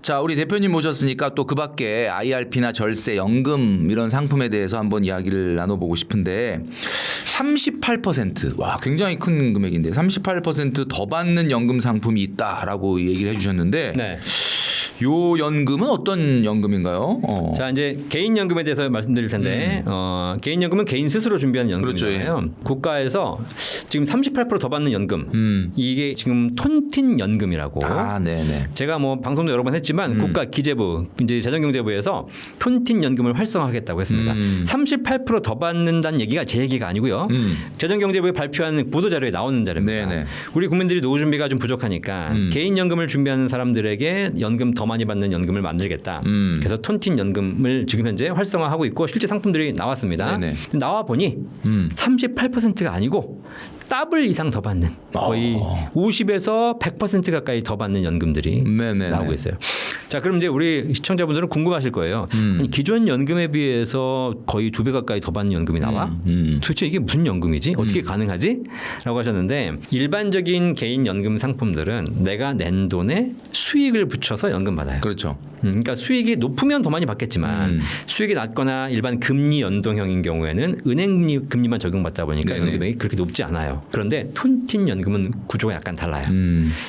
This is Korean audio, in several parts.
자, 우리 대표님 모셨으니까 또 그 밖에 IRP나 절세, 연금 이런 상품에 대해서 한번 이야기를 나눠보고 싶은데 38%, 와, 굉장히 큰 금액인데 38% 더 받는 연금 상품이 있다라고 얘기를 해주셨는데 네. 요 연금은 어떤 연금인가요? 자, 이제 개인 연금에 대해서 말씀드릴 텐데 개인 연금은 개인 스스로 준비하는 연금이잖아요. 그렇죠. 국가에서 지금 38%더 받는 연금. 이게 지금 톤틴 연금이라고. 아, 네네. 제가 뭐 방송도 여러 번 했지만 국가 기재부 이제 재정경제부에서 톤틴 연금을 활성화하겠다고 했습니다. 38%더 받는다는 얘기가 제 얘기가 아니고요. 재정경제부에 발표한 보도 자료에 나오는 자료입니다. 네네. 우리 국민들이 노후 준비가 좀 부족하니까 개인 연금을 준비하는 사람들에게 연금 더 많이 받는 연금을 만들겠다. 그래서 톤틴 연금을 지금 현재 활성화하고 있고 실제 상품들이 나왔습니다. 네네. 나와 보니 38%가 아니고 더블 이상 더 받는 거의 50에서 100% 가까이 더 받는 연금들이 네네네. 나오고 있어요. 자, 그럼 이제 우리 시청자분들은 궁금하실 거예요. 아니, 기존 연금에 비해서 거의 2배 가까이 더 받는 연금이 나와? 도대체 이게 무슨 연금이지? 어떻게 가능하지? 라고 하셨는데 일반적인 개인 연금 상품들은 내가 낸 돈에 수익을 붙여서 연금 받아요. 그렇죠. 그러니까 수익이 높으면 더 많이 받겠지만 수익이 낮거나 일반 금리 연동형인 경우에는 은행 금리만 적용받다 보니까 네네. 연금액이 그렇게 높지 않아요. 그런데 톤틴 연금은 구조가 약간 달라요.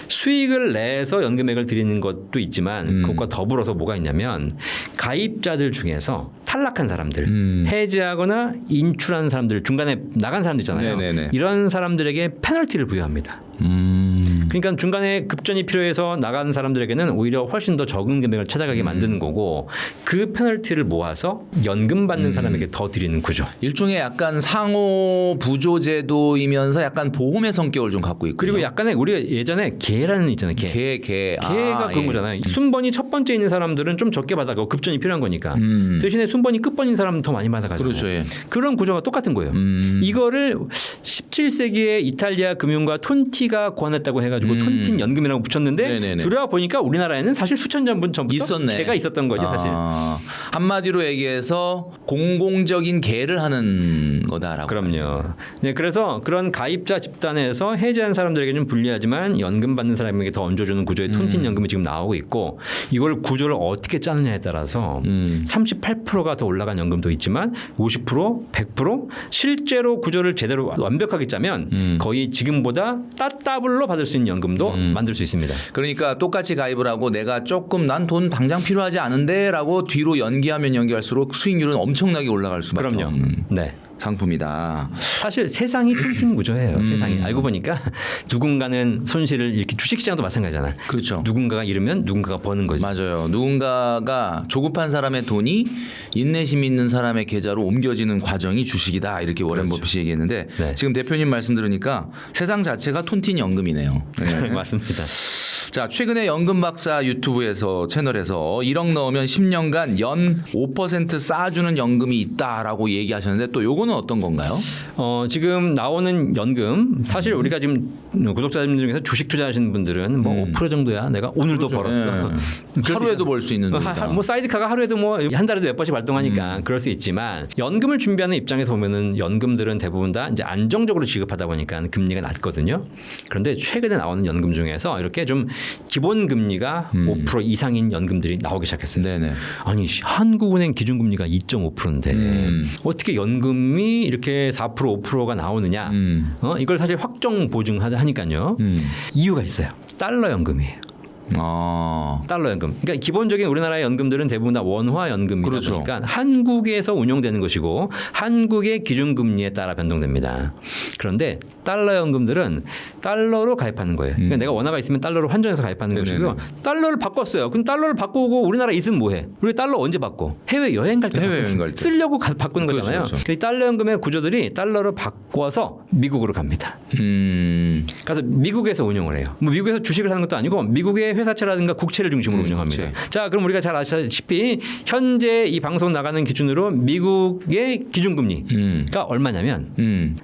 수익을 내서 연금액을 드리는 것도 있지만 그것과 더불어서 뭐가 있냐면 가입자들 중에서 탈락한 사람들, 해지하거나 인출한 사람들, 중간에 나간 사람들 있잖아요. 네네네. 이런 사람들에게 페널티를 부여합니다. 그러니까 중간에 급전이 필요해서 나간 사람들에게는 오히려 훨씬 더 적은 금액을 찾아가게 만드는 거고 그 페널티를 모아서 연금 받는 사람에게 더 드리는 구조. 일종의 약간 상호 부조 제도이면서 약간 보험의 성격을 좀 갖고 있고 그리고 약간의 우리가 예전에 개라는 있잖아요. 개. 개가 그런 예. 거잖아요. 순번이 첫 번째 있는 사람들은 좀 적게 받아가고 급전이 필요한 거니까 대신에 순번이 끝번인 사람은 더 많이 받아가지고 그렇죠. 예. 그런 구조가 똑같은 거예요. 이거를 17세기에 이탈리아 금융가 톤티가 고안했다고 해가지고 톤틴 연금이라고 붙였는데 네네네. 들어와 보니까 우리나라에는 사실 수천 년 전부터 있었네. 개가 있었던 거죠 사실. 한마디로 얘기해서 공공적인 개를 하는 거다라고. 그럼요. 네, 그래서 그런 가입자 집단에서 해지한 사람들에게 좀 불리하지만 연금 받는 사람에게 더 얹어주는 구조의 톤틴 연금이 지금 나오고 있고 이걸 구조를 어떻게 짜느냐에 따라서 38%가 더 올라간 연금도 있지만 50%, 100% 실제로 구조를 제대로 완벽하게 짜면 거의 지금보다 따따블로 받을 수 있는 연금도 만들 수 있습니다. 그러니까 똑같이 가입을 하고 내가 조금 난 돈 당장 필요하지 않은데라고 뒤로 연기하면 연기할수록 수익률은 엄청나게 올라갈 수밖에 그럼요. 없는 네. 상품이다. 사실 세상이 톤틴 구조예요. 세상이 알고 보니까 누군가는 손실을 이렇게 주식시장도 마찬가지잖아. 그렇죠. 누군가가 잃으면 누군가가 버는 거지. 맞아요. 누군가가 조급한 사람의 돈이 인내심 있는 사람의 계좌로 옮겨지는 과정이 주식이다. 이렇게 워렌 버핏이 얘기했는데 네. 지금 대표님 말씀 들으니까 세상 자체가 톤틴 연금이네요. 네. 맞습니다. 자, 최근에 연금 박사 유튜브에서 채널에서 1억 넣으면 10년간 연 5% 쌓아주는 연금이 있다라고 얘기하셨는데 또 요거는 어떤 건가요? 지금 나오는 연금 사실 우리가 지금 구독자님 중에서 주식 투자하시는 분들은 뭐 5% 정도야. 내가 오늘도 벌었어. 네. 하루에도 벌 수 있는 돈이다. 뭐 사이드카가 하루에도 뭐 한 달에도 몇 번씩 발동하니까 그럴 수 있지만 연금을 준비하는 입장에서 보면은 연금들은 대부분 다 이제 안정적으로 지급하다 보니까 금리가 낮거든요. 그런데 최근에 나오는 연금 중에서 이렇게 좀 기본 금리가 5% 이상인 연금들이 나오기 시작했어요. 네네. 아니 한국은행 기준금리가 2.5%인데 어떻게 연금이 이렇게 4% 5%가 나오느냐? 이걸 사실 확정 보증하니까요. 이유가 있어요. 달러 연금이에요. 달러 연금. 그러니까 기본적인 우리나라의 연금들은 대부분 다 원화 연금이다 그렇죠. 보니까 한국에서 운용되는 것이고 한국의 기준금리에 따라 변동됩니다. 그런데 달러 연금들은 달러로 가입하는 거예요. 그러니까 내가 원화가 있으면 달러로 환전해서 가입하는 것이고요. 달러를 바꿨어요. 그럼 달러를 바꾸고 우리나라 있으면 뭐해? 우리 달러 언제 바꿔? 해외 여행 갈 때. 쓰려고 바꾸는 거잖아요. 그렇죠. 그 달러 연금의 구조들이 달러로 바꿔서 미국으로 갑니다. 그래서 미국에서 운용을 해요. 뭐 미국에서 주식을 사는 것도 아니고 미국의 회사채라든가 국채를 중심으로 운영합니다. 국채. 자, 그럼 우리가 잘 아시다시피 현재 이 방송 나가는 기준으로 미국의 기준금리가 얼마냐면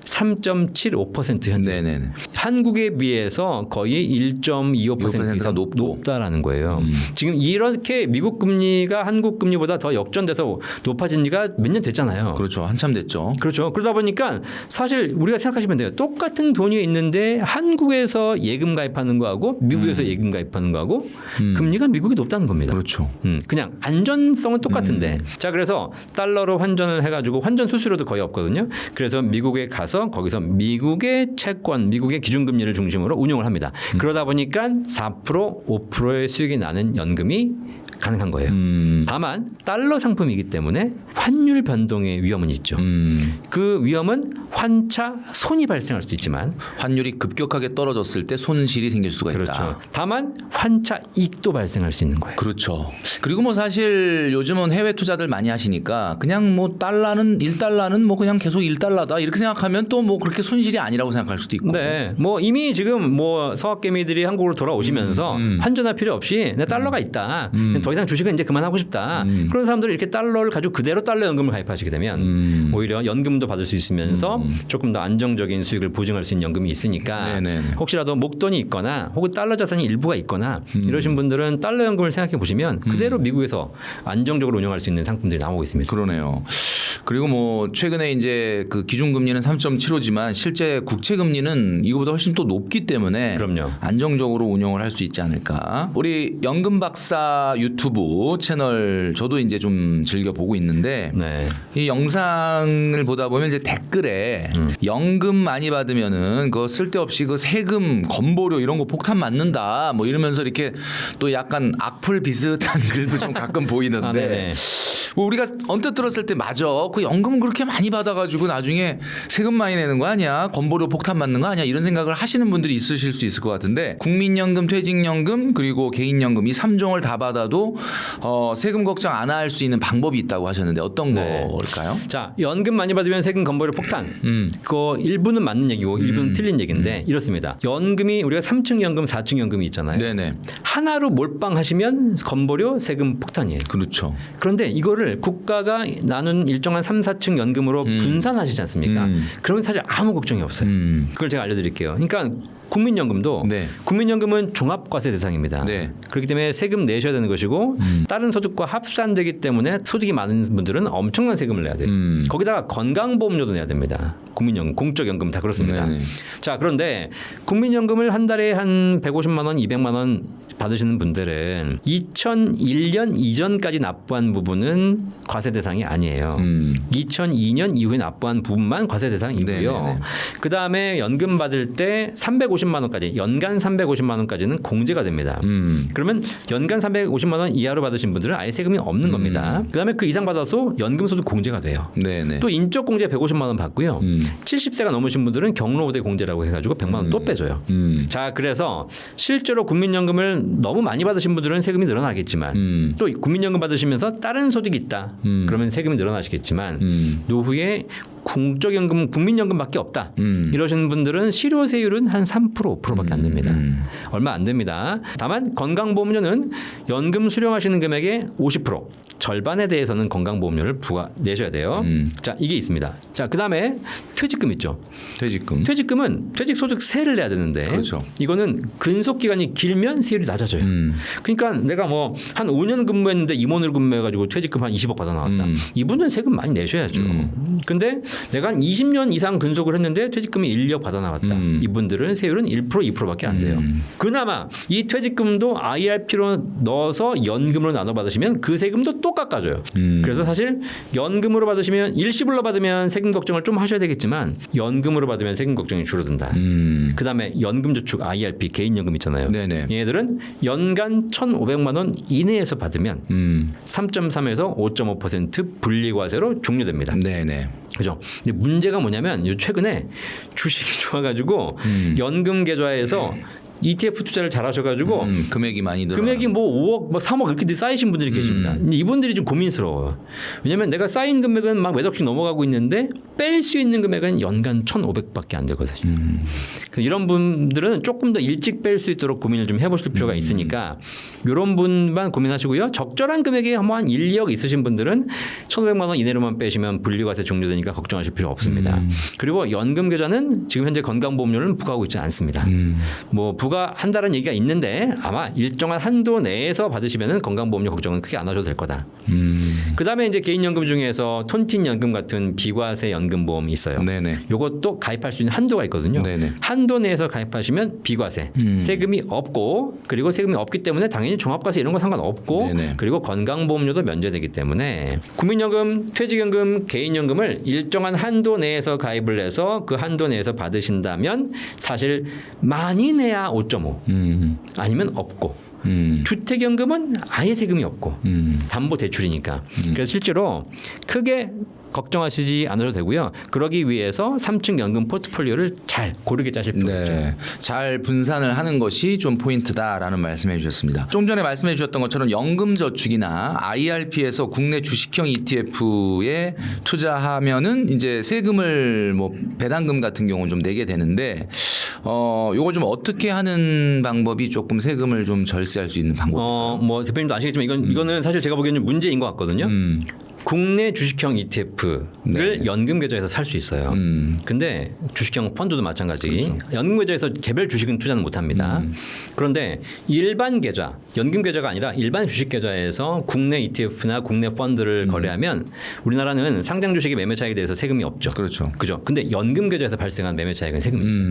3.75% 현재. 네네네. 한국에 비해서 거의 1.25% 이상 높다라는 거예요. 지금 이렇게 미국 금리가 한국 금리보다 더 역전돼서 높아진 지가 몇 년 됐잖아요. 그렇죠. 한참 됐죠. 그렇죠. 그러다 보니까 사실 우리가 생각하시면 돼요. 똑같은 돈이 있는데 한국에서 예금 가입하는 거하고 미국에서 예금 가입하는 거하고 불구하고 금리가 미국이 높다는 겁니다. 그렇죠. 그냥 안전성은 똑같은데. 자, 그래서 달러로 환전을 해가지고 환전 수수료도 거의 없거든요. 그래서 미국에 가서 거기서 미국의 채권, 미국의 기준금리를 중심으로 운용을 합니다. 그러다 보니까 4%, 5%의 수익이 나는 연금이 가능한 거예요. 다만 달러 상품이기 때문에 환율 변동의 위험은 있죠. 그 위험은 환차 손이 발생할 수도 있지만 환율이 급격하게 떨어졌을 때 손실이 생길 수가 있다. 그렇죠. 다만 환차 이익도 발생할 수 있는 거예요. 그렇죠. 그리고 뭐 사실 요즘은 해외 투자들 많이 하시니까 그냥 뭐 달러는 1달러는 뭐 그냥 계속 1달러다 이렇게 생각하면 또 뭐 그렇게 손실이 아니라고 생각할 수도 있고. 네, 뭐 이미 지금 뭐 서학개미들이 한국으로 돌아오시면서 환전할 필요 없이 내 달러가 있다. 더 이상 주식은 이제 그만하고 싶다. 그런 사람들이 이렇게 달러를 가지고 그대로 달러 연금을 가입하시게 되면 오히려 연금도 받을 수 있으면서 조금 더 안정적인 수익을 보증할 수 있는 연금이 있으니까 네네네. 혹시라도 목돈이 있거나 혹은 달러 자산이 일부가 있거나 이러신 분들은 달러 연금을 생각해 보시면 그대로 미국에서 안정적으로 운영할 수 있는 상품들이 나오고 있습니다. 그러네요. 그리고 뭐 최근에 이제 그 기준금리는 3.75지만 실제 국채금리는 이거보다 훨씬 또 높기 때문에 그럼요. 안정적으로 운영을 할 수 있지 않을까. 우리 연금 박사 유튜브 채널 저도 이제 좀 즐겨 보고 있는데 네. 이 영상을 보다 보면 이제 댓글에 연금 많이 받으면은 그 쓸데없이 그 세금 건보료 이런 거 폭탄 맞는다 뭐 이러면서 이렇게 또 약간 악플 비슷한 글도 좀 가끔 보이는데 아, 네네. 뭐 우리가 언뜻 들었을 때 맞아 그 연금 그렇게 많이 받아가지고 나중에 세금 많이 내는 거 아니야 건보료 폭탄 맞는 거 아니야 이런 생각을 하시는 분들이 있으실 수 있을 것 같은데 국민연금, 퇴직연금 그리고 개인연금 이 3종을 다 받아도 세금 걱정 안 할 수 있는 방법이 있다고 하셨는데 어떤 네. 걸까요? 자, 연금 많이 받으면 세금 건보료 폭탄. 그거 일부는 맞는 얘기고 일부는 틀린 얘기인데 이렇습니다. 연금이 우리가 3층 연금, 4층 연금이 있잖아요. 네네. 하나로 몰빵하시면 건보료 세금 폭탄이에요. 그렇죠. 그런데 이거를 국가가 나눈 일정한 3, 4층 연금으로 분산하시지 않습니까? 그러면 사실 아무 걱정이 없어요. 그걸 제가 알려드릴게요. 그러니까 국민연금도 네. 국민연금은 종합과세 대상입니다. 네. 그렇기 때문에 세금 내셔야 되는 것이고 다른 소득과 합산되기 때문에 소득이 많은 분들은 엄청난 세금을 내야 돼요. 거기다가 건강보험료도 내야 됩니다. 국민연금, 공적연금 다 그렇습니다. 네네. 자, 그런데 국민연금을 한 달에 한 150만 원, 200만 원 받으시는 분들은 2001년 이전까지 납부한 부분은 과세 대상이 아니에요. 2002년 이후에 납부한 부분만 과세 대상이고요. 네네네. 그다음에 연금 받을 때 350만 원까지 연간 350만 원까지는 공제가 됩니다. 그러면 연간 350만 원 이하로 받으신 분들은 아예 세금이 없는 겁니다. 그다음에 그 이상 받아서 연금 소득 공제가 돼요. 네네. 또 인적 공제 150만 원 받고요. 70세가 넘으신 분들은 경로 우대 공제라고 해가지고 100만 원 또 빼줘요. 자, 그래서 실제로 국민연금을 너무 많이 받으신 분들은 세금이 늘어나겠지만 또 국민연금 받으시면서 다른 소득이 있다. 그러면 세금이 늘어나시겠지만 노후에 공적연금, 국민연금밖에 없다. 이러시는 분들은 실효세율은 한 3%, 5%밖에 안 됩니다. 얼마 안 됩니다. 다만 건강보험료는 연금 수령하시는 금액의 50% 절반에 대해서는 건강보험료를 내셔야 돼요. 자, 이게 있습니다. 자, 그다음에 퇴직금 있죠. 퇴직금. 퇴직금은 퇴직소득세를 내야 되는데 그렇죠. 이거는 근속기간이 길면 세율이 낮아져요. 그러니까 내가 뭐 한 5년 근무했는데 임원으로 근무해가지고 퇴직금 한 20억 받아 나왔다. 이분들은 세금 많이 내셔야죠. 근데 내가 한 20년 이상 근속을 했는데 퇴직금이 1억 받아 나왔다. 이분들은 세율은 1%, 2%밖에 안 돼요. 그나마 이 퇴직금도 IRP로 넣어서 연금으로 나눠 받으시면 그 세금도 또 깎아줘요. 그래서 사실 연금으로 받으시면 일시불로 받으면 세금 걱정을 좀 하셔야 되겠지만 연금으로 받으면 세금 걱정이 줄어든다. 그다음에 연금저축 IRP 개인연금 있잖아요. 네네. 얘네들은 연간 1,500만 원 이내에서 받으면 3.3에서 5.5% 분리과세로 종료됩니다. 네네. 그죠? 근데 문제가 뭐냐면 최근에 주식이 좋아가지고 연금 계좌에서 ETF 투자를 잘하셔가지고 금액이 많이 늘어. 금액이 뭐 5억, 뭐 3억 이렇게 쌓이신 분들이 계십니다. 근데 이분들이 좀 고민스러워요. 왜냐하면 내가 쌓인 금액은 막 몇 억씩 넘어가고 있는데 뺄 수 있는 금액은 연간 1,500밖에 안 되거든요. 그래서 이런 분들은 조금 더 일찍 뺄 수 있도록 고민을 좀 해보실 필요가 있으니까 이런 분만 고민하시고요. 적절한 금액이 뭐 한 1, 2억 있으신 분들은 1,500만 원 이내로만 빼시면 분리과세 종료되니까 걱정하실 필요 없습니다. 그리고 연금 계좌는 지금 현재 건강보험료는 부과하고 있지 않습니다. 뭐 부과한다는 얘기가 있는데 아마 일정한 한도 내에서 받으시면은 건강보험료 걱정은 크게 안 하셔도 될 거다. 그다음에 이제 개인연금 중에서 톤틴연금 같은 비과세 연금보험이 있어요. 네네. 요것도 가입할 수 있는 한도가 있거든요. 네네. 한도 내에서 가입하시면 비과세, 세금이 없고 그리고 세금이 없기 때문에 당연히 종합과세 이런 거 상관없고 네네. 그리고 건강보험료도 면제되기 때문에 국민연금, 퇴직연금, 개인연금을 일정한 한도 내에서 가입을 해서 그 한도 내에서 받으신다면 사실 많이 내야 5.5 아니면 없고 주택연금은 아예 세금이 없고 담보대출이니까 그래서 실제로 크게 걱정하시지 않아도 되고요. 그러기 위해서 3층 연금 포트폴리오를 잘 고르게 짜실 필요가 있죠. 네, 잘 분산을 하는 것이 좀 포인트다라는 말씀해 주셨습니다. 좀 전에 말씀해 주셨던 것처럼 연금저축이나 IRP에서 국내 주식형 ETF에 투자하면은 이제 세금을 뭐 배당금 같은 경우는 좀 내게 되는데 요거 좀 어떻게 하는 방법이 조금 세금을 좀 절세할 수 있는 방법일까요? 뭐 대표님도 아시겠지만 이거는 사실 제가 보기에는 문제인 것 같거든요. 국내 주식형 ETF를 네. 연금 계좌에서 살 수 있어요. 근데 주식형 펀드도 마찬가지. 그렇죠. 연금 계좌에서 개별 주식은 투자는 못 합니다. 그런데 일반 계좌, 연금 계좌가 아니라 일반 주식 계좌에서 국내 ETF나 국내 펀드를 거래하면 우리나라는 상장 주식의 매매 차익에 대해서 세금이 없죠. 그렇죠. 그죠? 근데 연금 계좌에서 발생한 매매 차익은 세금이 있어요.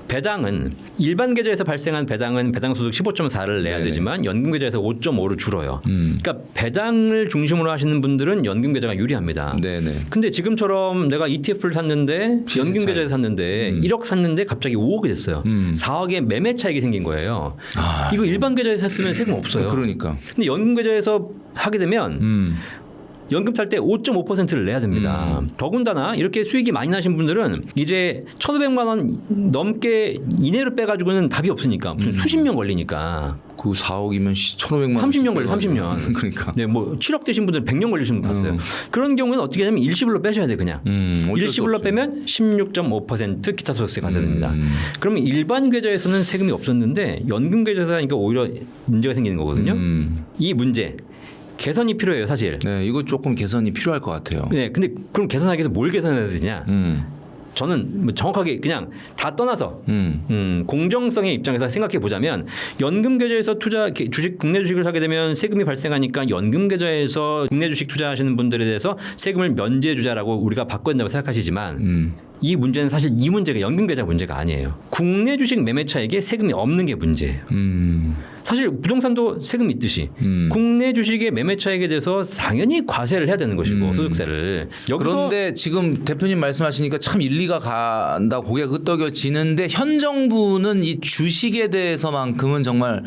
배당은 일반 계좌에서 발생한 배당은 배당 소득 15.4를 내야 네네. 되지만 연금 계좌에서 5.5를 줄어요. 그러니까 배당을 중심으로 하시는 분들은 연금 계좌가 유리합니다. 네네. 근데 지금처럼 내가 ETF를 샀는데 시세 연금 차익. 계좌에서 샀는데 1억 샀는데 갑자기 5억이 됐어요. 4억의 매매 차익이 생긴 거예요. 이거 일반 계좌에서 샀으면 세금 없어요. 그러니까. 근데 연금 계좌에서 하게 되면 연금 탈 때 5.5%를 내야 됩니다. 더군다나 이렇게 수익이 많이 나신 분들은 이제 1,500만 원 넘게 이내로 빼가지고는 답이 없으니까 무슨 수십 년 걸리니까. 그 4억이면 1,500만 원. 30년 걸려, 30년. 그러니까. 네, 뭐 7억 되신 분들 100년 걸리시는 분 봤어요. 그런 경우에는 어떻게 하냐면 일시불로 빼셔야 돼 그냥. 어쩔 수 일시불로 없어요. 빼면 16.5% 기타 소득세 가세됩니다. 그러면 일반 계좌에서는 세금이 없었는데 연금 계좌에서 하니까 오히려 문제가 생기는 거거든요. 이 문제 개선이 필요해요, 사실. 네, 이거 조금 개선이 필요할 것 같아요. 네, 근데 그럼 개선하기 위해서 뭘 개선해야 되냐? 저는 뭐 정확하게 그냥 다 떠나서 공정성의 입장에서 생각해 보자면 연금 계좌에서 투자 주식 국내 주식을 사게 되면 세금이 발생하니까 연금 계좌에서 국내 주식 투자하시는 분들에 대해서 세금을 면제해 주자라고 우리가 바꿔야 된다고 생각하시지만 이 문제는 사실 이 문제가 연금 계좌 문제가 아니에요. 국내 주식 매매 차익에 세금이 없는 게 문제예요. 사실 부동산도 세금이 있듯이 국내 주식의 매매 차익에 대해서 당연히 과세를 해야 되는 것이고 소득세를 여기서 그런데 지금 대표님 말씀하시니까 참 일리가 간다 고개가 끄덕여지는데 현 정부는 이 주식에 대해서만큼은 정말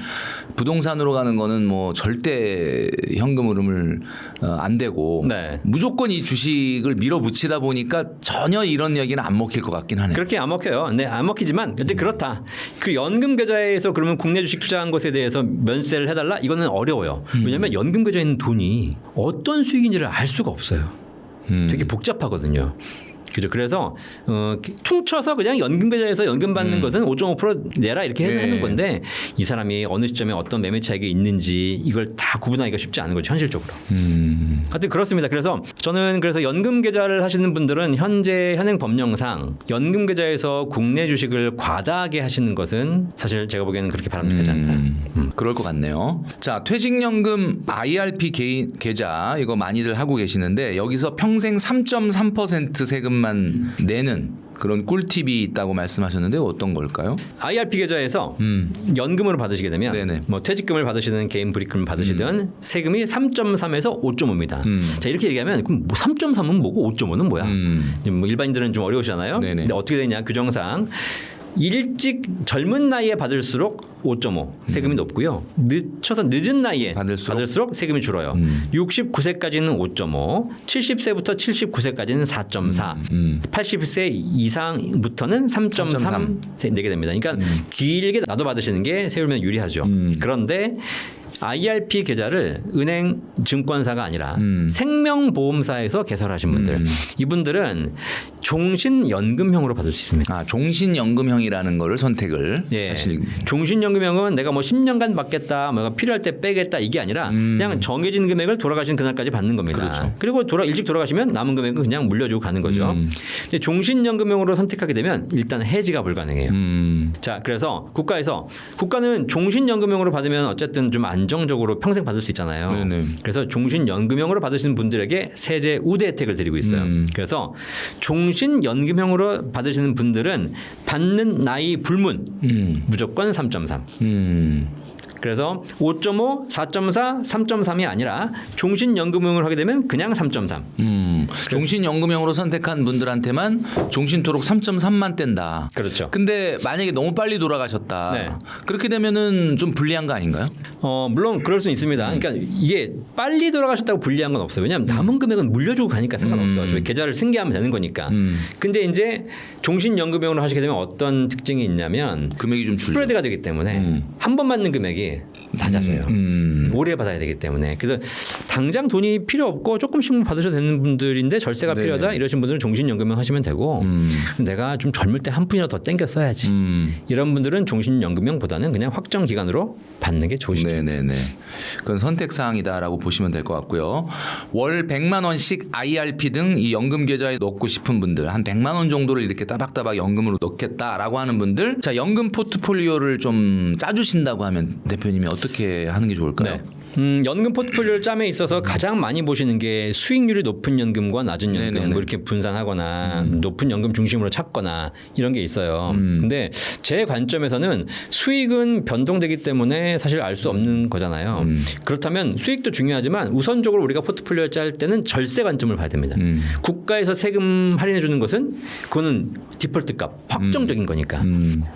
부동산으로 가는 거는 뭐 절대 현금 흐름을 안 되고 네. 무조건 이 주식을 밀어붙이다 보니까 전혀 이런 이야기는 안 먹힐 것 같긴 하네요. 그렇게 안 먹혀요. 네, 안 먹히지만 이제 그렇다. 그 연금 계좌에서 그러면 국내 주식 투자한 것에 대해서 면세를 해달라? 이거는 어려워요. 왜냐하면 연금 계좌에 있는 돈이 어떤 수익인지를 알 수가 없어요. 되게 복잡하거든요. 그죠. 그래서 퉁쳐서 그냥 연금 계좌에서 연금 받는 것은 5.5% 내라 이렇게 네. 하는 건데 이 사람이 어느 시점에 어떤 매매 차익이 있는지 이걸 다 구분하기가 쉽지 않은 거죠, 현실적으로. 하여튼 그렇습니다. 그래서 저는 그래서 연금 계좌를 하시는 분들은 현재 현행 법령상 연금 계좌에서 국내 주식을 과다하게 하시는 것은 사실 제가 보기에는 그렇게 바람직하지 않다. 그럴 것 같네요. 자, 퇴직연금 IRP 개인 계좌 이거 많이들 하고 계시는데 여기서 평생 3.3% 세금만 내는 그런 꿀팁이 있다고 말씀하셨는데 어떤 걸까요? IRP 계좌에서 연금으로 받으시게 되면 네네. 뭐 퇴직금을 받으시든 개인 불입금을 받으시든 세금이 3.3에서 5.5입니다. 자 이렇게 얘기하면 그럼 뭐 3.3은 뭐고 5.5는 뭐야? 뭐 일반인들은 좀 어려우시잖아요. 네네. 근데 어떻게 되냐 규정상 일찍 젊은 나이에 받을수록 5.5 세금이 높고요. 늦춰서 늦은 나이에 받을수록 세금이 줄어요. 69세까지는 5.5, 70세부터 79세까지는 4.4, 80세 이상부터는 3.3 내게 됩니다. 그러니까 길게 나눠 받으시는 게 세율면 유리하죠. 그런데 IRP 계좌를 은행, 증권사가 아니라 생명보험사에서 개설하신 분들, 이분들은 종신연금형으로 받을 수 있습니다. 아, 종신연금형이라는 거를 선택을 예. 하실. 종신연금형은 내가 뭐 10년간 받겠다, 뭐가 필요할 때 빼겠다 이게 아니라 그냥 정해진 금액을 돌아가신 그날까지 받는 겁니다. 그렇죠. 그리고 일찍 돌아가시면 남은 금액은 그냥 물려주고 가는 거죠. 이제 종신연금형으로 선택하게 되면 일단 해지가 불가능해요. 자, 그래서 국가는 종신연금형으로 받으면 어쨌든 좀 안정적으로 평생 받을 수 있잖아요. 네네. 그래서 종신연금형으로 받으시는 분들에게 세제 우대 혜택을 드리고 있어요. 그래서 종신연금형으로 받으시는 분들은 받는 나이 불문 무조건 3.3. 그래서 5.5, 4.4, 3.3이 아니라 종신연금형을 하게 되면 그냥 3.3. 종신연금형으로 선택한 분들한테만 종신토록 3.3만 뗀다. 그렇죠. 근데 만약에 너무 빨리 돌아가셨다. 네. 그렇게 되면은 좀 불리한 거 아닌가요? 물론 그럴 수 있습니다. 그러니까 이게 빨리 돌아가셨다고 불리한 건 없어요. 왜냐하면 남은 금액은 물려주고 가니까 상관없어요. 저희 계좌를 승계하면 되는 거니까. 근데 이제 종신연금형으로 하시게 되면 어떤 특징이 있냐면 금액이 좀 줄죠. 스프레드가 되기 때문에 한 번 받는 금액이 낮아져요. 오래 받아야 되기 때문에. 그래서 당장 돈이 필요 없고 조금씩만 받으셔도 되는 분들인데 절세가 네네. 필요하다 이러신 분들은 종신연금형 하시면 되고 내가 좀 젊을 때 한 푼이라도 더 땡겨 써야지. 이런 분들은 종신연금형보다는 그냥 확정 기간으로 받는 게 좋으시죠. 네네네. 그건 선택 사항이다라고 보시면 될 것 같고요. 월 100만 원씩 IRP 등 이 연금 계좌에 넣고 싶은 분들, 한 100만 원 정도를 이렇게 따박따박 연금으로 넣겠다라고 하는 분들, 자, 연금 포트폴리오를 좀 짜주신다고 하면 대표님이 어떻게 하는 게 좋을까요? 네. 연금 포트폴리오를 짬에 있어서 가장 많이 보시는 게 수익률이 높은 연금과 낮은 연금 네네네. 뭐 이렇게 분산하거나 높은 연금 중심으로 찾거나 이런 게 있어요. 근데 제 관점에서는 수익은 변동되기 때문에 사실 알 수 없는 거잖아요. 그렇다면 수익도 중요하지만 우선적으로 우리가 포트폴리오를 짤 때는 절세 관점을 봐야 됩니다. 국가에서 세금 할인해 주는 것은 그거는 디폴트 값 확정적인 거니까.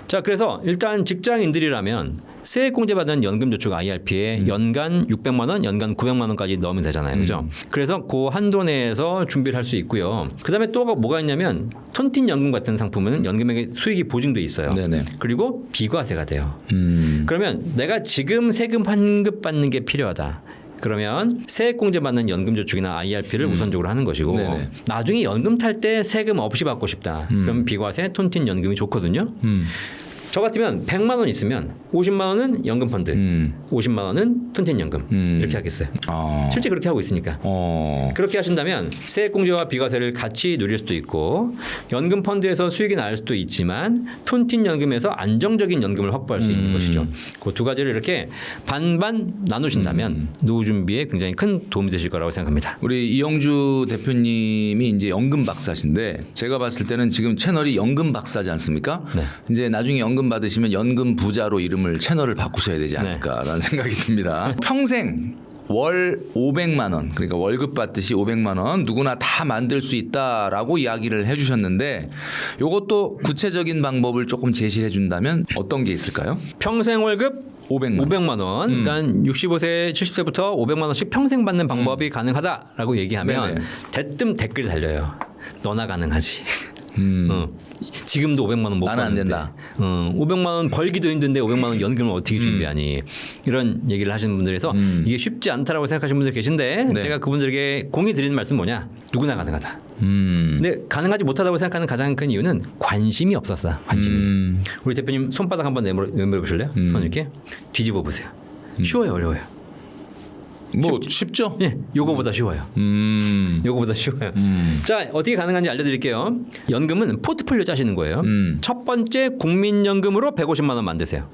자, 그래서 일단 직장인들이라면 세액공제 받은 연금저축 IRP에 연간 600만 원, 연간 900만 원까지 넣으면 되잖아요. 그죠? 그래서 그 한도 내에서 준비를 할 수 있고요. 그다음에 또 뭐가 있냐면 톤틴 연금 같은 상품은 연금액의 수익이 보증돼 있어요. 네네. 그리고 비과세가 돼요. 그러면 내가 지금 세금 환급받는 게 필요하다. 그러면 세액공제 받는 연금저축이나 IRP를 우선적으로 하는 것이고 네네. 나중에 연금 탈 때 세금 없이 받고 싶다. 그럼 비과세 톤틴 연금이 좋거든요. 저 같으면 100만 원 있으면 50만 원은 연금 펀드, 50만 원은 톤틴 연금 이렇게 하겠어요. 실제 그렇게 하고 있으니까. 그렇게 하신다면 세액공제와 비과세를 같이 누릴 수도 있고 연금 펀드에서 수익이 날 수도 있지만 톤틴 연금에서 안정적인 연금을 확보할 수 있는 것이죠. 그 두 가지를 이렇게 반반 나누신다면 노후 준비에 굉장히 큰 도움이 되실 거라고 생각합니다. 우리 이영주 대표님이 이제 연금 박사신데 제가 봤을 때는 지금 채널이 연금 박사지 않습니까? 네. 이제 나중에 연금 받으시면 연금 부자로 이름을 채널을 바꾸셔야 되지 않을까라는 생각이 듭니다. 평생 월 500만 원, 그러니까 월급 받듯이 500만 원 누구나 다 만들 수 있다라고 이야기를 해주셨는데 이것도 구체적인 방법을 조금 제시해 준다면 어떤 게 있을까요? 평생 월급 500만 원. 그러니까 65세, 70세부터 500만 원씩 평생 받는 방법이 가능하다라고 얘기하면 네네. 대뜸 댓글이 달려요. 너나 가능하지. 지금도 500만 원 못 나는 안 받는데. 된다. 500만 원 벌기도 힘든데 500만 원 연금을 어떻게 준비하니? 이런 얘기를 하시는 분들에서 이게 쉽지 않다라고 생각하시는 분들 계신데 네. 제가 그분들에게 공히 드리는 말씀 뭐냐? 누구나 가능하다. 근데 가능하지 못하다고 생각하는 가장 큰 이유는 관심이 없었어. 관심이. 우리 대표님 손바닥 한번 내밀어 보실래요? 손 이렇게 뒤집어 보세요. 쉬워요, 어려워요? 뭐 쉽죠? 예, 요거보다 쉬워요. 요거보다 쉬워요. 자, 어떻게 가능한지 알려드릴게요. 연금은 포트폴리오 짜시는 거예요. 첫 번째 국민연금으로 150만 원 만드세요.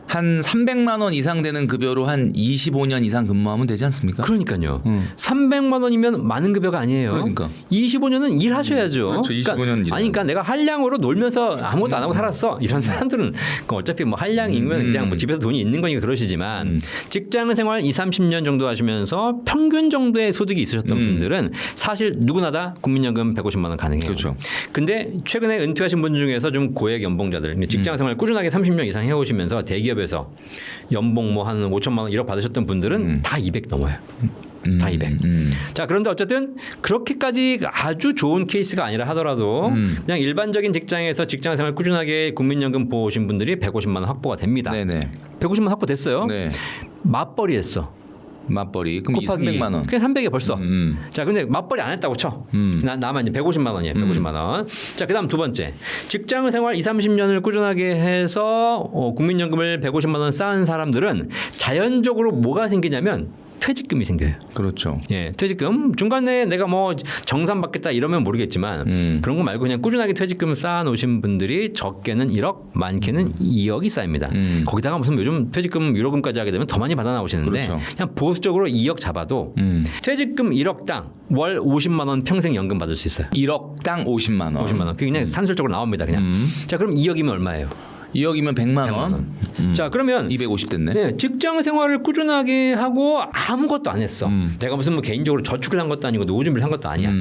한 300만 원 이상 되는 급여로 한 25년 이상 근무하면 되지 않습니까? 그러니까요. 300만 원이면 많은 급여가 아니에요. 그러니까. 25년은 일하셔야죠. 그렇죠. 25년 일하는. 아니, 그러니까 내가 한량으로 놀면서 아무것도 안 하고 살았어. 이런 사람들은 어차피 뭐 한량이면 그냥 뭐 집에서 돈이 있는 거니까 그러시지만 직장 생활 20-30년 정도 하시면서 평균 정도의 소득이 있으셨던 분들은 사실 누구나 다 국민연금 150만 원 가능해요. 그렇죠. 근데 최근에 은퇴하신 분 중에서 좀 고액 연봉자들 직장 생활 꾸준하게 30년 이상 해오시면서 대기업에서 연봉 뭐 한 5천만 원 1억 받으셨던 분들은 다 200 넘어요. 다 200. 자, 그런데 어쨌든 그렇게까지 아주 좋은 케이스가 아니라 하더라도 그냥 일반적인 직장에서 직장 생활 꾸준하게 국민연금 보신 분들이 150만 원 확보가 됩니다. 네네. 150만 원 확보됐어요. 네. 맞벌이 했어. 맞벌이 그럼 곱하기 300만 원. 그게 300에 벌써. 자, 근데 맞벌이 안 했다고 쳐. 나만 이제 150만 원이에요. 150만 원. 자, 그다음 두 번째. 직장 생활 20-30년을 꾸준하게 해서 국민연금을 150만 원 쌓은 사람들은 자연적으로 뭐가 생기냐면 퇴직금이 생겨요. 그렇죠. 예, 퇴직금 중간에 내가 뭐 정산 받겠다 이러면 모르겠지만 그런 거 말고 그냥 꾸준하게 퇴직금을 쌓아 놓으신 분들이 적게는 1억, 많게는 2억이 쌓입니다. 거기다가 무슨 요즘 퇴직금 유로금까지 하게 되면 더 많이 받아 나오시는데 그렇죠. 그냥 보수적으로 2억 잡아도 퇴직금 1억당 월 50만 원 평생 연금 받을 수 있어요. 1억당 50만 원. 50만 원. 그게 그냥 산술적으로 나옵니다. 그냥. 자, 그럼 2억이면 얼마예요? 2억이면 100만 원. 자, 그러면 250 됐네. 네, 직장 생활을 꾸준하게 하고 아무것도 안 했어. 내가 무슨 뭐 개인적으로 저축을 한 것도 아니고 노후 준비를 한 것도 아니야.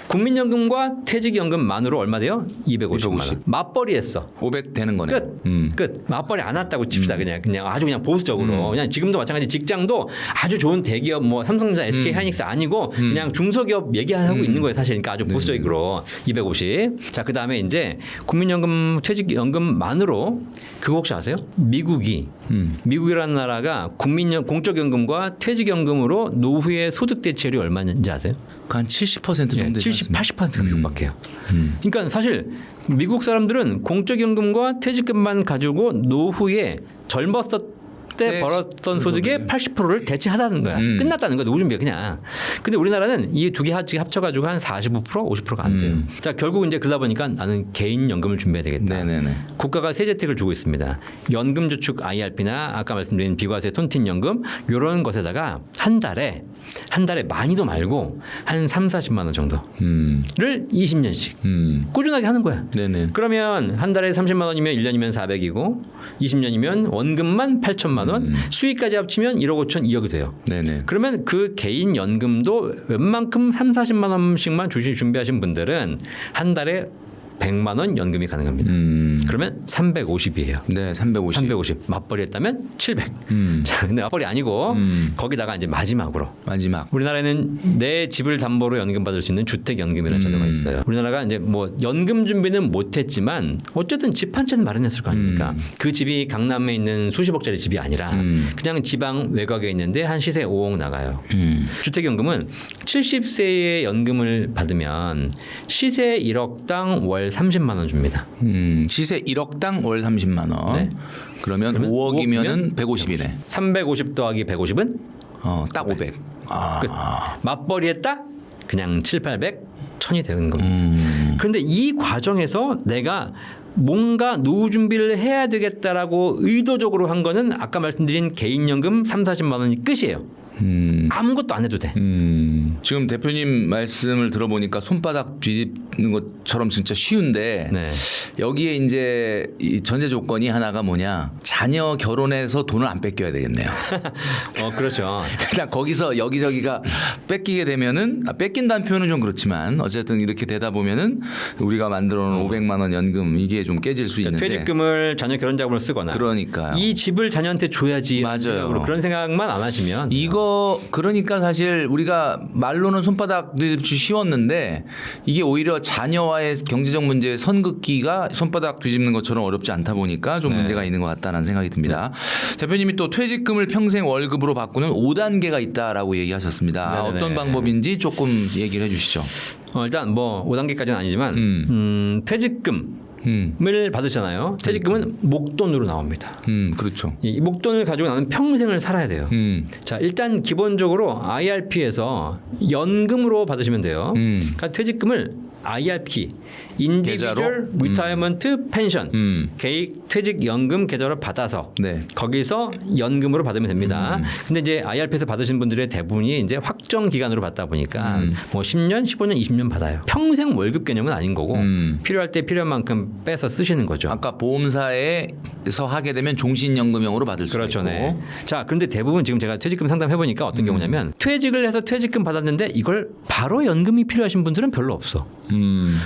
국민연금과 퇴직연금만으로 얼마 돼요? 250만 원. 250. 맞벌이 했어. 500 되는 거네. 끝. 끝. 맞벌이 안 왔다고 칩시다. 그냥 아주 그냥 보수적으로. 그냥 지금도 마찬가지 직장도 아주 좋은 대기업 뭐 삼성전자, SK 하이닉스 아니고 그냥 중소기업 얘기하고 있는 거예요, 사실. 그러니까 아주 보수적으로 250. 자, 그다음에 이제 국민연금, 퇴직연금만으로 그거 혹시 아세요? 미국이라는 나라가 공적연금과 퇴직연금으로 노후의 소득 대체율이 얼마인지 아세요? 한 70% 정도 되지 70, 않습니까? 80%가 미국밖에요. 그러니까 사실 미국 사람들은 공적연금과 퇴직금만 가지고 노후에 젊었을 때 네, 벌었던 소득의 80%를 대체하다는 거야. 끝났다는 거야. 노후 준비가 그냥. 근데 우리나라는 이 두 개 합쳐가지고 한 45%, 50%가 안 돼요. 자, 결국 이제 그러다 보니까 나는 개인 연금을 준비해야 되겠다. 네네네. 국가가 세제 혜택을 주고 있습니다. 연금저축 IRP나 아까 말씀드린 비과세 톤틴연금 이런 것에다가 한 달에 많이도 말고 한 3-40만 원 정도를 20년씩 꾸준하게 하는 거야. 네네. 그러면 한 달에 30만 원이면 1년이면 400이고 20년이면 원금만 8천만 원, 수익까지 합치면 1억 5천 2억이 돼요. 네네. 그러면 그 개인 연금도 웬만큼 3-40만 원씩만 준비하신 분들은 한 달에 100만 원 연금이 가능합니다. 그러면 350이에요. 네, 350. 350. 맞벌이 했다면 700. 자, 근데 맞벌이 아니고 거기다가 이제 마지막으로 마지막. 우리나라에는 내 집을 담보로 연금 받을 수 있는 주택연금이라는 제도가 있어요. 우리나라가 이제 뭐 연금 준비는 못했지만 어쨌든 집 한 채는 마련했을 거 아닙니까? 그 집이 강남에 있는 수십억짜리 집이 아니라 그냥 지방 외곽에 있는데 한 시세 5억 나가요. 주택연금은 70세의 연금을 받으면 시세 1억당 월 30만 원 줍니다. 시세 1억당 월 30만 원. 네. 그러면 5억이면은 150이네. 350 더하기 150은 딱 500. 끝. 맞벌이 했다? 그냥 7, 800, 1000이 되는 겁니다. 그런데 이 과정에서 내가 뭔가 노후 준비를 해야 되겠다라고 의도적으로 한 거는 아까 말씀드린 개인연금 3-40만 원이 끝이에요. 아무것도 안 해도 돼. 지금 대표님 말씀을 들어보니까 손바닥 뒤집는 것처럼 진짜 쉬운데 네. 여기에 이제 이 전제 조건이 하나가 뭐냐, 자녀 결혼해서 돈을 안 뺏겨야 되겠네요. 그렇죠. 일단 거기서 여기저기가 뺏기게 되면은 뺏긴다는 표현은 좀 그렇지만 어쨌든 이렇게 되다 보면은 우리가 만들어놓은 500만 원 연금 이게 좀 깨질 수 있는데 퇴직금을 자녀 결혼 자금으로 쓰거나 그러니까요. 이 집을 자녀한테 줘야지. 맞아요. 그런 생각만 안 하시면 이거 그러니까 사실 우리가 말로는 손바닥 뒤집기 쉬웠는데 이게 오히려 자녀와의 경제적 문제의 선긋기가 손바닥 뒤집는 것처럼 어렵지 않다 보니까 좀 문제가 있는 것 같다는 생각이 듭니다. 대표님이 또 퇴직금을 평생 월급으로 바꾸는 5단계가 있다라고 얘기하셨습니다. 네네네. 어떤 방법인지 조금 얘기를 해주시죠. 일단 뭐 5단계까지는 아니지만 퇴직금을 받으잖아요. 퇴직금은 목돈으로 나옵니다. 그렇죠. 이 목돈을 가지고 나는 평생을 살아야 돼요. 자, 일단 기본적으로 IRP에서 연금으로 받으시면 돼요. 그러니까 퇴직금을 IRP, Individual 계좌로? Retirement Pension, 개인 퇴직연금 계좌로 받아서 네. 거기서 연금으로 받으면 됩니다. 근데 이제 IRP에서 받으신 분들의 대부분이 이제 확정 기간으로 받다 보니까 뭐 10년, 15년, 20년 받아요. 평생 월급 개념은 아닌 거고 필요할 때 필요한 만큼 빼서 쓰시는 거죠. 아까 보험사에서 하게 되면 종신연금형으로 받을 수가 그렇죠. 있고. 네. 자, 그런데 대부분 지금 제가 퇴직금 상담해 보니까 어떤 경우냐면 퇴직을 해서 퇴직금 받았는데 이걸 바로 연금이 필요하신 분들은 별로 없어.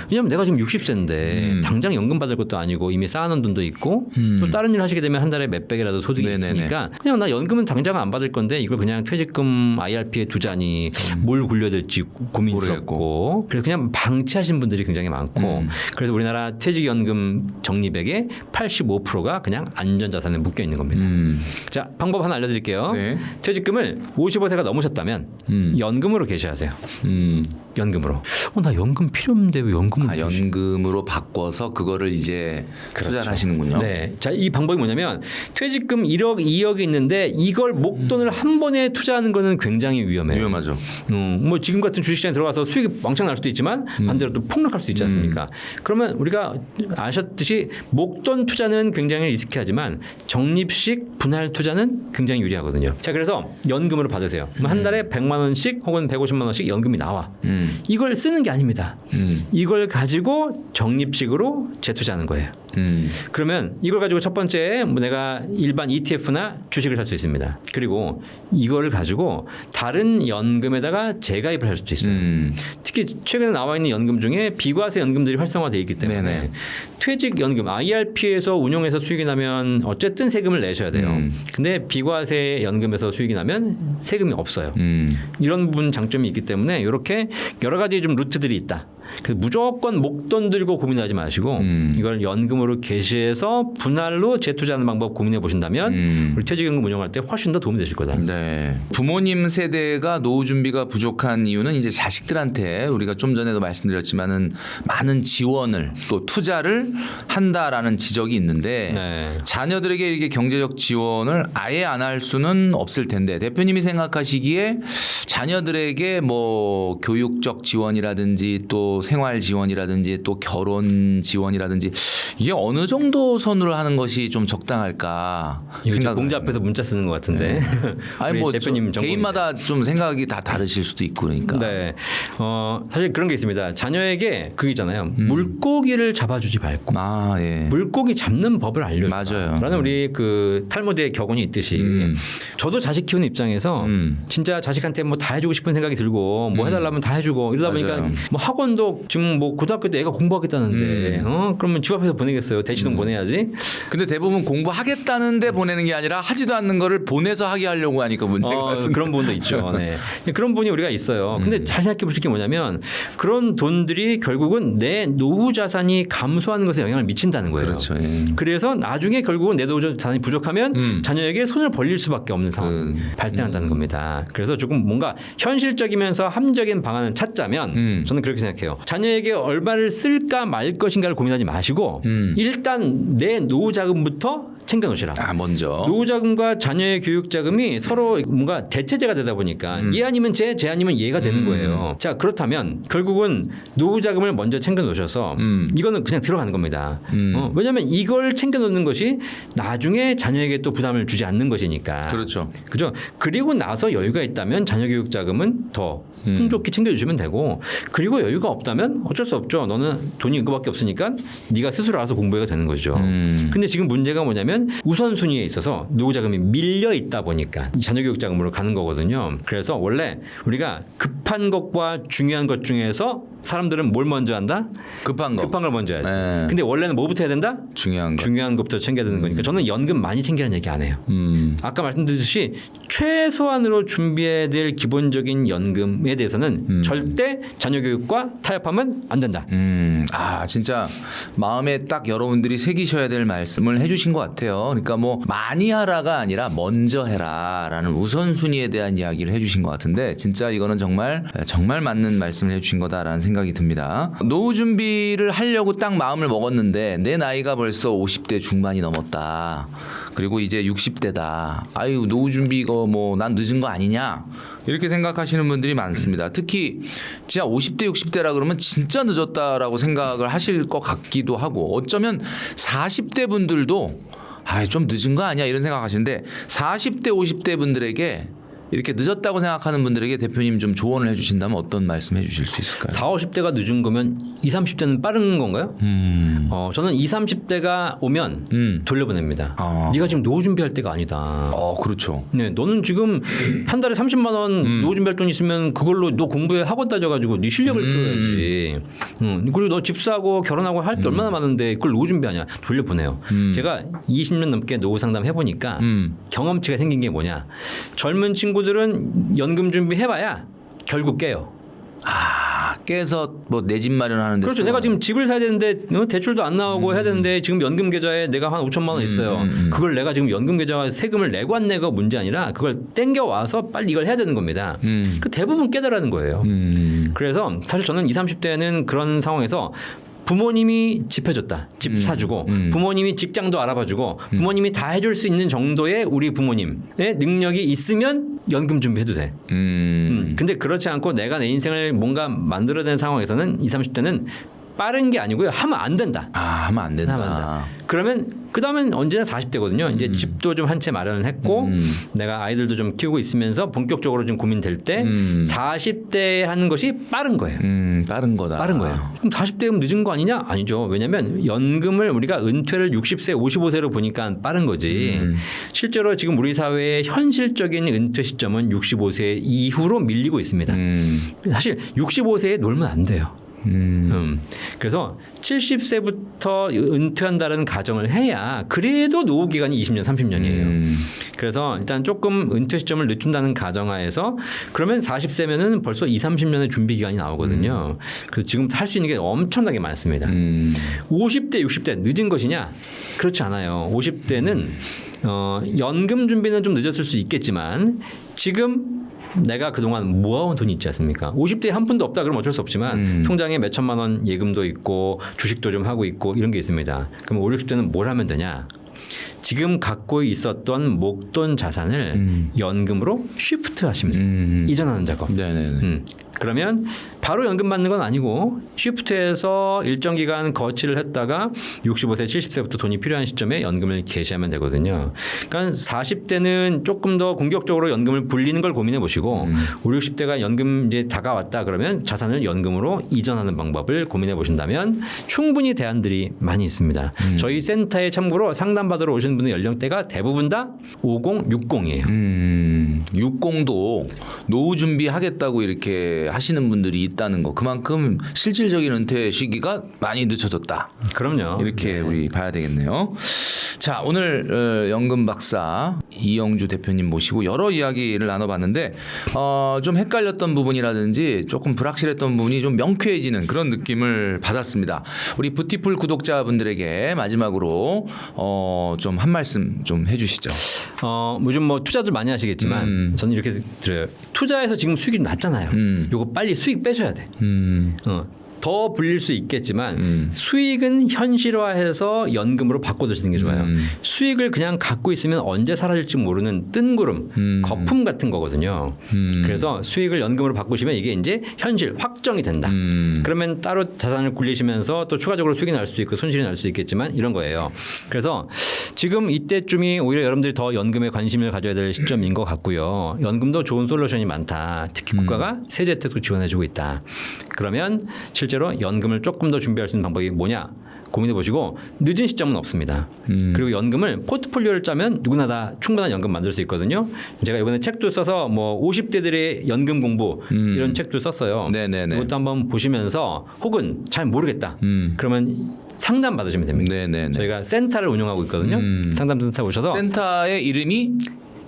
왜냐면 내가 지금 60세인데 당장 연금 받을 것도 아니고 이미 쌓아놓은 돈도 있고 또 다른 일 하시게 되면 한 달에 몇백이라도 소득이 네네네. 있으니까 그냥 나 연금은 당장 안 받을 건데 이걸 그냥 퇴직금 IRP에 두자니 뭘 굴려야 될지 고민스럽고 그래서 그냥 방치하신 분들이 굉장히 많고 그래서 우리나라 퇴직연금 적립액의 85%가 그냥 안전자산에 묶여 있는 겁니다. 자, 방법 하나 알려드릴게요. 네. 퇴직금을 55세가 넘으셨다면 연금으로 개시하세요. 연금으로. 나 연금 필요 없는데 왜 연금을 아, 연금으로 바꿔서 그거를 이제 투자를 하시는군요. 네. 자, 이 방법이 뭐냐면 퇴직금 1억, 2억이 있는데 이걸 목돈을 한 번에 투자하는 거는 굉장히 위험해요. 위험하죠. 뭐 지금 같은 주식시장에 들어가서 수익이 왕창 날 수도 있지만 반대로 또 폭락할 수도 있지 않습니까? 그러면 우리가 아셨듯이 목돈 투자는 굉장히 리스키하지만 적립식 분할 투자는 굉장히 유리하거든요. 자, 그래서 연금으로 받으세요. 그럼 한 달에 100만 원씩 혹은 150만 원씩 연금이 나와. 이걸 쓰는 게 아닙니다. 이걸 가지고 적립식으로 재투자하는 거예요. 그러면 이걸 가지고 첫 번째 뭐 내가 일반 ETF나 주식을 살 수 있습니다. 그리고 이걸 가지고 다른 연금에다가 재가입을 할 수도 있어요. 특히 최근에 나와 있는 연금 중에 비과세 연금들이 활성화되어 있기 때문에 네네. 퇴직연금 IRP에서 운용해서 수익이 나면 어쨌든 세금을 내셔야 돼요. 근데 비과세 연금에서 수익이 나면 세금이 없어요. 이런 부분 장점이 있기 때문에 이렇게 여러 가지 좀 루트들이 있다. 그래서 무조건 목돈 들고 고민하지 마시고 이걸 연금으로 개시해서 분할로 재투자하는 방법 고민해 보신다면 우리 퇴직연금 운영할 때 훨씬 더 도움이 되실 거다. 네. 부모님 세대가 노후 준비가 부족한 이유는 이제 자식들한테 우리가 좀 전에도 말씀드렸지만은 많은 지원을 또 투자를 한다라는 지적이 있는데 네. 자녀들에게 이렇게 경제적 지원을 아예 안 할 수는 없을 텐데 대표님이 생각하시기에 자녀들에게 뭐 교육적 지원이라든지 또 생활 지원이라든지 또 결혼 지원이라든지 이게 어느 정도 선으로 하는 것이 좀 적당할까 이거 생각. 공자 앞에서 문자 쓰는 것 같은데. 아니 우리 뭐 대표님 개인마다 좀 생각이 다 다르실 수도 있고 그러니까. 네. 사실 그런 게 있습니다. 자녀에게 그게 있잖아요. 물고기를 잡아주지 말고 아 예. 물고기 잡는 법을 알려줘. 맞아요. 라는 우리 그 탈무드의 격언이 있듯이 저도 자식 키우는 입장에서 진짜 자식한테 뭐 다 해주고 싶은 생각이 들고 뭐 해달라면 다 해주고 이러다 보니까 맞아요. 뭐 학원도 지금 뭐 고등학교 때 애가 공부하겠다는데 그러면 집 앞에서 보내겠어요. 대시동 보내야지. 근데 대부분 공부하겠다는데 보내는 게 아니라 하지도 않는 거를 보내서 하게 하려고 하니까 문제가 같은. 그런 부분도 있죠. 네. 그런 분이 우리가 있어요. 근데 잘 생각해 보실 게 뭐냐면 그런 돈들이 결국은 내 노후 자산이 감소하는 것에 영향을 미친다는 거예요. 그렇죠. 예. 그래서 나중에 결국은 내 노후 자산이 부족하면 자녀에게 손을 벌릴 수밖에 없는 상황이 발생한다는 겁니다. 그래서 조금 뭔가 현실적이면서 합리적인 방안을 찾자면 저는 그렇게 생각해요. 자녀에게 얼마를 쓸까 말 것인가를 고민하지 마시고 일단 내 노후 자금부터 챙겨 놓으시라. 아 먼저. 노후 자금과 자녀의 교육 자금이 서로 뭔가 대체제가 되다 보니까 얘 아니면 쟤 아니면 얘가 되는 거예요. 자, 그렇다면 결국은 노후 자금을 먼저 챙겨 놓으셔서 이거는 그냥 들어가는 겁니다. 왜냐하면 이걸 챙겨 놓는 것이 나중에 자녀에게 또 부담을 주지 않는 것이니까. 그렇죠. 그죠? 그리고 나서 여유가 있다면 자녀 교육 자금은 더 풍족히 챙겨주시면 되고 그리고 여유가 없다면 어쩔 수 없죠. 너는 돈이 이거밖에 없으니까 네가 스스로 알아서 공부해야 되는 거죠. 근데 지금 문제가 뭐냐면 우선순위에 있어서 노후 자금이 밀려 있다 보니까 자녀 교육 자금으로 가는 거거든요. 그래서 원래 우리가 급한 것과 중요한 것 중에서 사람들은 뭘 먼저 한다? 급한 거. 급한 걸 먼저 해야지. 네. 근데 원래는 뭐부터 해야 된다? 중요한 거. 중요한 것부터 챙겨야 되는 거니까 저는 연금 많이 챙기라는 얘기 안 해요. 아까 말씀드렸듯이 최소한으로 준비해야 될 기본적인 연금에 대해서는 절대 자녀 교육과 타협하면 안 된다. 아 진짜 마음에 딱 여러분들이 새기셔야 될 말씀을 해주신 것 같아요. 그러니까 뭐 많이 하라가 아니라 먼저 해라라는 우선순위에 대한 이야기를 해주신 것 같은데 진짜 이거는 정말 맞는 말씀을 해주신 거다라는 생각이 듭니다. 노후 준비를 하려고 딱 마음을 먹었는데 내 나이가 벌써 50대 중반이 넘었다. 그리고 이제 60대다. 아유 노후 준비 이거 뭐 난 늦은 거 아니냐. 이렇게 생각하시는 분들이 많습니다. 특히 진짜 50대 60대라 그러면 진짜 늦었다라고 생각을 하실 것 같기도 하고 어쩌면 40대 분들도 좀 늦은 거 아니야 이런 생각하시는데 40대 50대 분들에게 이렇게 늦었다고 생각하는 분들에게 대표님 좀 조언을 해주신다면 어떤 말씀 해주실 수 있을까요? 40, 50대가 늦은 거면 20, 30대는 빠른 건가요? 저는 20, 30대가 오면 돌려보냅니다. 네가 지금 노후 준비할 때가 아니다. 그렇죠. 네, 너는 지금 한 달에 30만 원 노후 준비할 돈 있으면 그걸로 너 공부에 학원 따져가지고 네 실력을 키워야지. 그리고 너 집 사고 결혼하고 할 게 얼마나 많은데 그걸 노후 준비하냐? 돌려보내요. 제가 20년 넘게 노후 상담 해보니까 경험치가 생긴 게 뭐냐? 젊은 친구들은 연금 준비 해봐야 결국 깨요. 깨서 뭐 내 집 마련하는데. 그렇죠. 내가 지금 집을 사야 되는데 대출도 안 나오고 해야 되는데 지금 연금 계좌에 내가 한 5천만 원 있어요. 그걸 내가 지금 연금 계좌 세금을 내고 안 내고 문제 아니라 그걸 땡겨 와서 빨리 이걸 해야 되는 겁니다. 그 대부분 깨달라는 거예요. 그래서 사실 저는 20, 30대는 그런 상황에서 부모님이 집 해줬다. 집 사주고 부모님이 직장도 알아봐주고 부모님이 다 해줄 수 있는 정도의 우리 부모님의 능력이 있으면 연금 준비해도 돼. 근데 그렇지 않고 내가 내 인생을 뭔가 만들어낸 상황에서는 20, 30대는 빠른 게 아니고요. 하면 안 된다. 하면 안 된다. 하면 안 된다. 그러면 그 다음엔 언제나 40대거든요. 이제 집도 좀 한 채 마련을 했고 내가 아이들도 좀 키우고 있으면서 본격적으로 좀 고민될 때 40대에 하는 것이 빠른 거예요. 빠른 거다. 빠른 거예요. 그럼 40대면 늦은 거 아니냐? 아니죠. 왜냐하면 연금을 우리가 은퇴를 60세, 55세로 보니까 빠른 거지. 실제로 지금 우리 사회의 현실적인 은퇴 시점은 65세 이후로 밀리고 있습니다. 사실 65세에 놀면 안 돼요. 그래서 70세부터 은퇴한다는 가정을 해야 그래도 노후 기간이 20년, 30년이에요. 그래서 일단 조금 은퇴 시점을 늦춘다는 가정하에서 그러면 40세면은 벌써 20, 30년의 준비 기간이 나오거든요. 그래서 지금 할 수 있는 게 엄청나게 많습니다. 50대, 60대 늦은 것이냐? 그렇지 않아요. 50대는 연금 준비는 좀 늦었을 수 있겠지만 지금 내가 그동안 모아온 돈이 있지 않습니까? 50대에 한 푼도 없다 그러면 어쩔 수 없지만 통장에 몇 천만 원 예금도 있고 주식도 좀 하고 있고 이런 게 있습니다. 그럼 5, 60대는 뭘 하면 되냐? 지금 갖고 있었던 목돈 자산을 연금으로 쉬프트 하시면 돼요. 이전하는 작업. 네네네. 그러면 바로 연금 받는 건 아니고 쉬프트해서 일정 기간 거치를 했다가 65세, 70세부터 돈이 필요한 시점에 연금을 개시하면 되거든요. 그러니까 40대는 조금 더 공격적으로 연금을 불리는 걸 고민해 보시고 5, 60대가 연금 이제 다가왔다 그러면 자산을 연금으로 이전하는 방법을 고민해 보신다면 충분히 대안들이 많이 있습니다. 저희 센터에 참고로 상담받으러 오시는 분의 연령대가 대부분 다 50, 60이에요. 60도 노후 준비하겠다고 이렇게 하시는 분들이 있다는 거 그만큼 실질적인 은퇴 시기가 많이 늦춰졌다. 그럼요. 이렇게 우리 봐야 되겠네요. 자, 오늘 연금 박사 이영주 대표님 모시고 여러 이야기를 나눠봤는데 좀 헷갈렸던 부분이라든지 조금 불확실했던 부분이 좀 명쾌해지는 그런 느낌을 받았습니다. 우리 부티풀 구독자분들에게 마지막으로 좀 한 말씀 좀 해주시죠. 요즘 뭐 투자들 많이 하시겠지만 저는 이렇게 들어요. 투자해서 지금 수익이 낮잖아요. 요거 빨리 수익 빼셔야 돼. 더 불릴 수 있겠지만 수익은 현실화해서 연금으로 바꿔두시는 게 좋아요. 수익을 그냥 갖고 있으면 언제 사라질지 모르는 뜬구름, 거품 같은 거거든요. 그래서 수익을 연금으로 바꾸시면 이게 이제 현실 확정이 된다. 그러면 따로 자산을 굴리시면서 또 추가적으로 수익이 날 수도 있고 손실이 날 수도 있겠지만 이런 거예요. 그래서 지금 이때쯤이 오히려 여러분들이 더 연금에 관심을 가져야 될 시점인 것 같고요. 연금도 좋은 솔루션이 많다. 특히 국가가 세제 혜택도 지원해주고 있다. 그러면 실제로 연금을 조금 더 준비할 수 있는 방법이 뭐냐 고민해 보시고 늦은 시점은 없습니다. 그리고 연금을 포트폴리오를 짜면 누구나 다 충분한 연금 만들 수 있거든요. 제가 이번에 책도 써서 뭐 50대들의 연금 공부 이런 책도 썼어요. 네네네. 이것도 한번 보시면서 혹은 잘 모르겠다. 그러면 상담 받으시면 됩니다. 네네네. 저희가 센터를 운영하고 있거든요. 상담센터 오셔서 센터의 이름이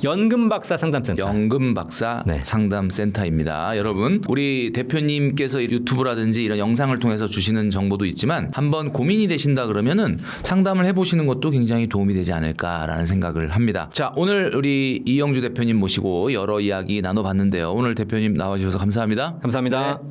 연금 박사 상담센터. 연금 박사 네. 상담센터입니다. 여러분, 우리 대표님께서 유튜브라든지 이런 영상을 통해서 주시는 정보도 있지만 한번 고민이 되신다 그러면은 상담을 해보시는 것도 굉장히 도움이 되지 않을까라는 생각을 합니다. 자, 오늘 우리 이영주 대표님 모시고 여러 이야기 나눠봤는데요. 오늘 대표님 나와주셔서 감사합니다. 감사합니다.